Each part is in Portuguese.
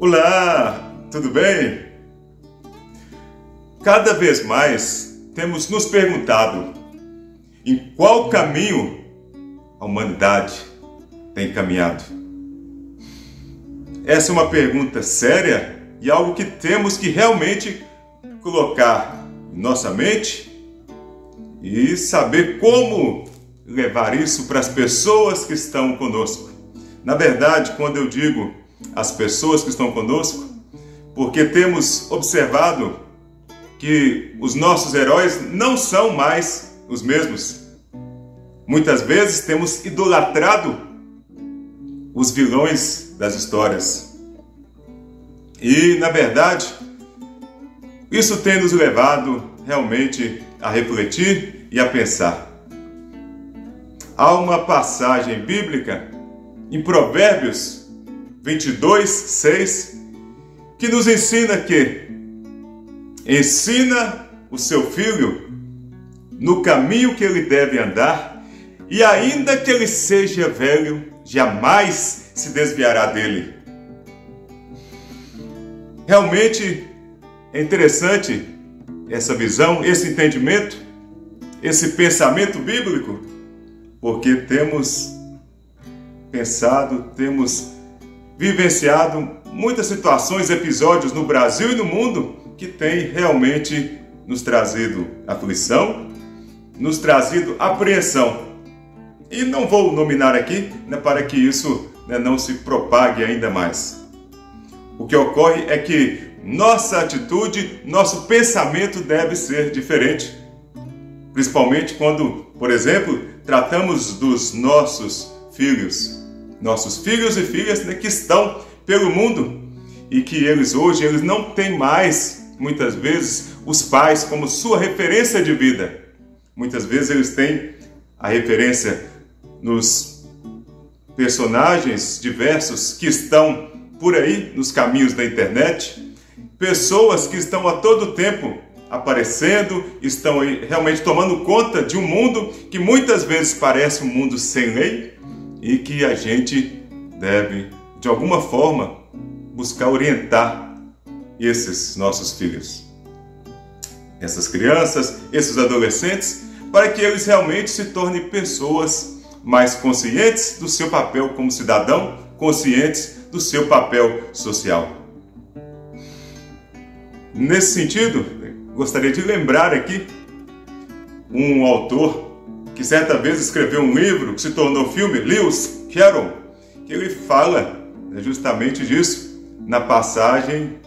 Olá, tudo bem? Cada vez mais temos nos perguntado em qual caminho a humanidade tem caminhado. Essa é uma pergunta séria e algo que temos que realmente colocar em nossa mente e saber como levar isso para as pessoas que estão conosco. Na verdade, quando eu digo as pessoas que estão conosco, porque temos observado que os nossos heróis não são mais os mesmos. Muitas vezes temos idolatrado os vilões das histórias. E, na verdade, isso tem nos levado realmente a refletir e a pensar. Há uma passagem bíblica em Provérbios 22, 6, que nos ensina que ensina o seu filho no caminho que ele deve andar, e ainda que ele seja velho, jamais se desviará dele. Realmente é interessante essa visão, esse entendimento, esse pensamento bíblico, porque temos pensado, temos vivenciado muitas situações, episódios no Brasil e no mundo que tem realmente nos trazido aflição, nos trazido apreensão. E não vou nominar aqui para que isso não se propague ainda mais. O que ocorre é que nossa atitude, nosso pensamento deve ser diferente. Principalmente quando, por exemplo, tratamos dos nossos filhos e filhas que estão pelo mundo e que eles hoje não têm mais, muitas vezes, os pais como sua referência de vida. Muitas vezes eles têm a referência nos personagens diversos que estão por aí nos caminhos da internet, pessoas que estão a todo tempo aparecendo, estão aí realmente tomando conta de um mundo que muitas vezes parece um mundo sem lei e que a gente deve, de alguma forma, buscar orientar esses nossos filhos, essas crianças, esses adolescentes, para que eles realmente se tornem pessoas mais conscientes do seu papel como cidadão, conscientes do seu papel social. Nesse sentido, gostaria de lembrar aqui um autor que certa vez escreveu um livro que se tornou filme, Lewis Carroll, que ele fala justamente disso na passagem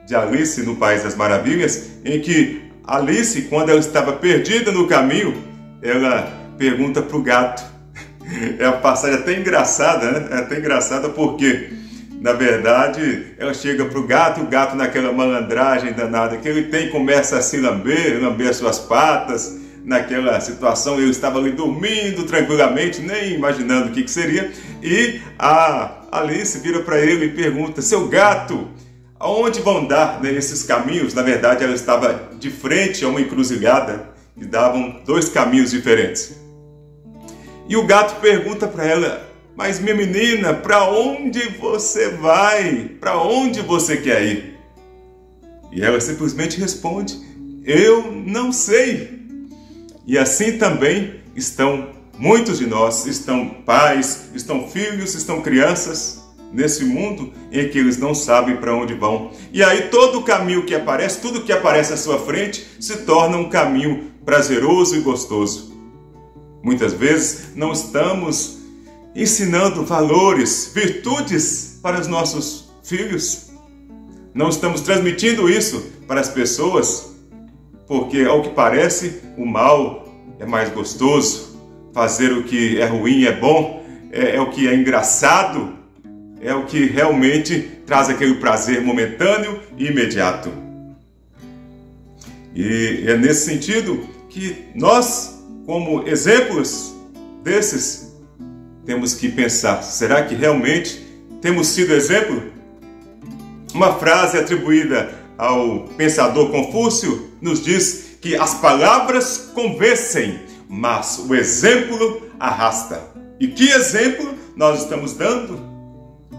de Alice no País das Maravilhas, em que Alice, quando ela estava perdida no caminho, ela pergunta para o gato. É uma passagem até engraçada, né? É até engraçada porque, na verdade, ela chega para o gato naquela malandragem danada que ele tem, começa a se lamber as suas patas. Naquela situação, ele estava ali dormindo tranquilamente, nem imaginando o que seria, e a Alice vira para ele e pergunta: seu gato, aonde vão dar esses caminhos? Na verdade, ela estava de frente a uma encruzilhada que davam dois caminhos diferentes. E o gato pergunta para ela: mas minha menina, para onde você vai? Para onde você quer ir? E ela simplesmente responde: eu não sei. E assim também estão muitos de nós, estão pais, estão filhos, estão crianças nesse mundo em que eles não sabem para onde vão. E aí todo o caminho que aparece, tudo que aparece à sua frente se torna um caminho prazeroso e gostoso. Muitas vezes não estamos ensinando valores, virtudes para os nossos filhos. Não estamos transmitindo isso para as pessoas, porque, ao que parece, o mal é mais gostoso. Fazer o que é ruim é bom, é o que é engraçado, é o que realmente traz aquele prazer momentâneo e imediato. E é nesse sentido que nós, como exemplos desses, temos que pensar: será que realmente temos sido exemplo? Uma frase atribuída ao pensador Confúcio nos diz que as palavras convencem, mas o exemplo arrasta. E que exemplo nós estamos dando?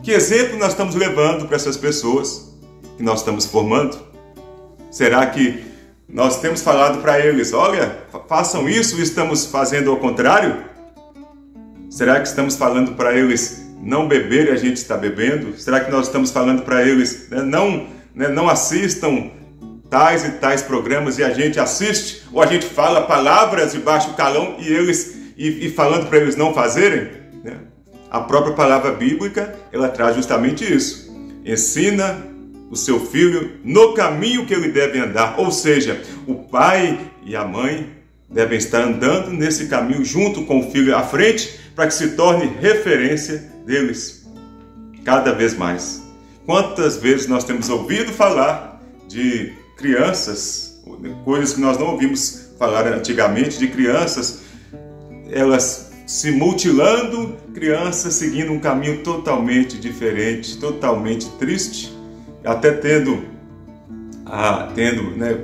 Que exemplo nós estamos levando para essas pessoas que nós estamos formando? Será que nós temos falado para eles, olha, façam isso e estamos fazendo ao contrário? Será que estamos falando para eles não beber e a gente está bebendo? Será que nós estamos falando para eles não assistam tais e tais programas e a gente assiste? Ou a gente fala palavras de baixo calão e falando para eles não fazerem? A própria palavra bíblica, ela traz justamente isso. Ensina o seu filho no caminho que ele deve andar. Ou seja, o pai e a mãe devem estar andando nesse caminho junto com o filho à frente para que se torne referência deles cada vez mais. Quantas vezes nós temos ouvido falar de crianças, coisas que nós não ouvimos falar antigamente, de crianças, elas se mutilando, crianças seguindo um caminho totalmente diferente, totalmente triste, até tendo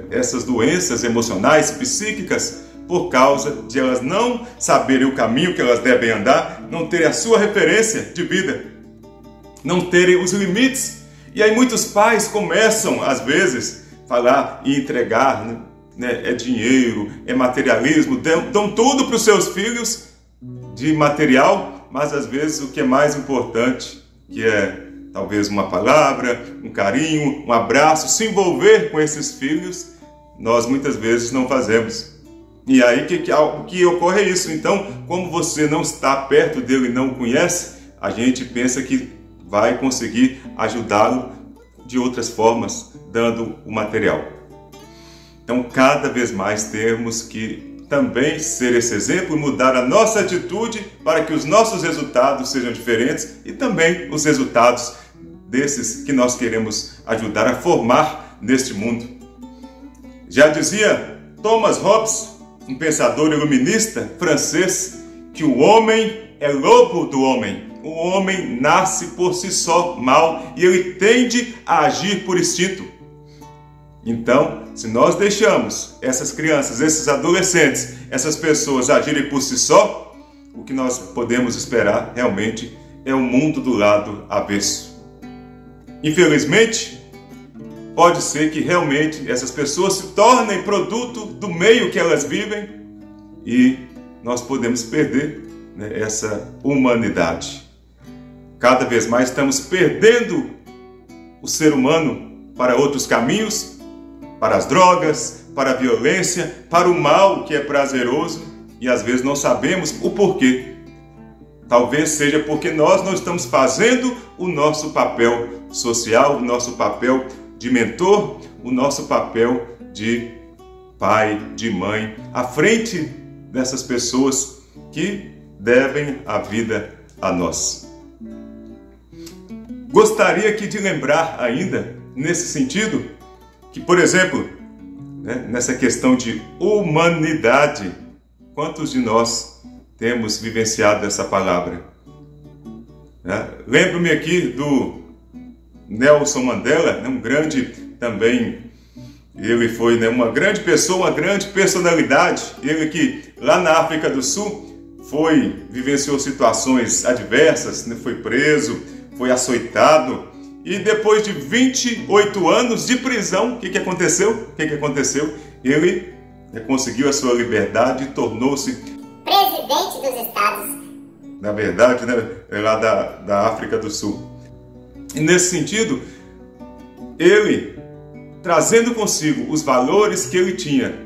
essas doenças emocionais, psíquicas, por causa de elas não saberem o caminho que elas devem andar, não terem a sua referência de vida, não terem os limites. E aí muitos pais começam, às vezes, falar e entregar, é dinheiro, é materialismo, dão tudo para os seus filhos de material, mas às vezes o que é mais importante, que é talvez uma palavra, um carinho, um abraço, se envolver com esses filhos, nós muitas vezes não fazemos. E aí o que ocorre é isso. Então, como você não está perto dele e não o conhece, a gente pensa que vai conseguir ajudá-lo de outras formas, dando o material. Então, cada vez mais temos que também ser esse exemplo e mudar a nossa atitude para que os nossos resultados sejam diferentes e também os resultados desses que nós queremos ajudar a formar neste mundo. Já dizia Thomas Hobbes, um pensador iluminista francês, que o homem é lobo do homem. O homem nasce por si só mal e ele tende a agir por instinto. Então, se nós deixamos essas crianças, esses adolescentes, essas pessoas agirem por si só, o que nós podemos esperar realmente é um mundo do lado avesso. Infelizmente, pode ser que realmente essas pessoas se tornem produto do meio que elas vivem e nós podemos perder essa humanidade. Cada vez mais estamos perdendo o ser humano para outros caminhos, para as drogas, para a violência, para o mal que é prazeroso e às vezes não sabemos o porquê. Talvez seja porque nós não estamos fazendo o nosso papel social, o nosso papel de mentor, o nosso papel de pai, de mãe, à frente dessas pessoas que devem a vida a nós. Gostaria aqui de lembrar ainda, nesse sentido, que, por exemplo, nessa questão de humanidade, quantos de nós temos vivenciado essa palavra? Lembro-me aqui do Nelson Mandela, um grande também, ele foi uma grande pessoa, uma grande personalidade, ele que lá na África do Sul vivenciou situações adversas, foi preso, foi açoitado, e depois de 28 anos de prisão, o que aconteceu? Ele conseguiu a sua liberdade e tornou-se presidente dos Estados. Na verdade, lá da África do Sul. E nesse sentido, ele trazendo consigo os valores que ele tinha,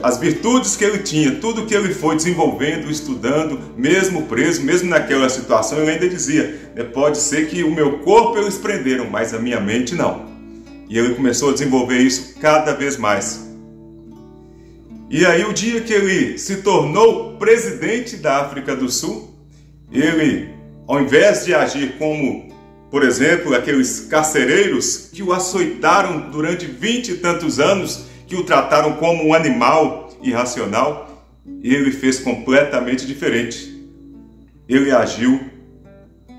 as virtudes que ele tinha, tudo que ele foi desenvolvendo, estudando, mesmo preso, mesmo naquela situação, ele ainda dizia, pode ser que o meu corpo eles prenderam, mas a minha mente não. E ele começou a desenvolver isso cada vez mais. E aí o dia que ele se tornou presidente da África do Sul, ele, ao invés de agir como, por exemplo, aqueles carcereiros que o açoitaram durante 20 e tantos anos, que o trataram como um animal irracional, ele fez completamente diferente. Ele agiu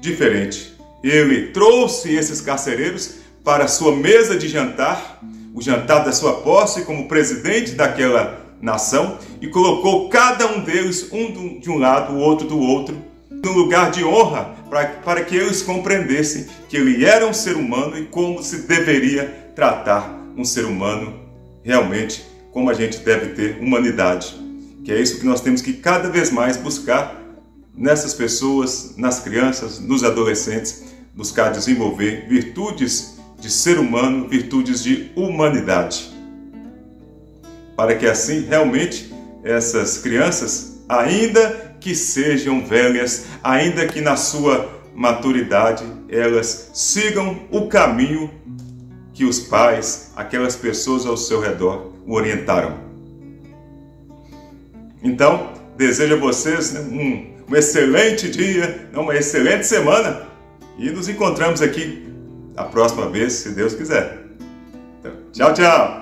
diferente. Ele trouxe esses carcereiros para a sua mesa de jantar, o jantar da sua posse como presidente daquela nação, e colocou cada um deles, um de um lado, o outro do outro, num lugar de honra para que eles compreendessem que ele era um ser humano e como se deveria tratar um ser humano realmente, como a gente deve ter humanidade. Que é isso que nós temos que cada vez mais buscar nessas pessoas, nas crianças, nos adolescentes, buscar desenvolver virtudes de ser humano, virtudes de humanidade. Para que assim, realmente, essas crianças, ainda que sejam velhas, ainda que na sua maturidade, elas sigam o caminho que os pais, aquelas pessoas ao seu redor, o orientaram. Então, desejo a vocês um excelente dia, uma excelente semana e nos encontramos aqui a próxima vez, se Deus quiser. Então, tchau, tchau!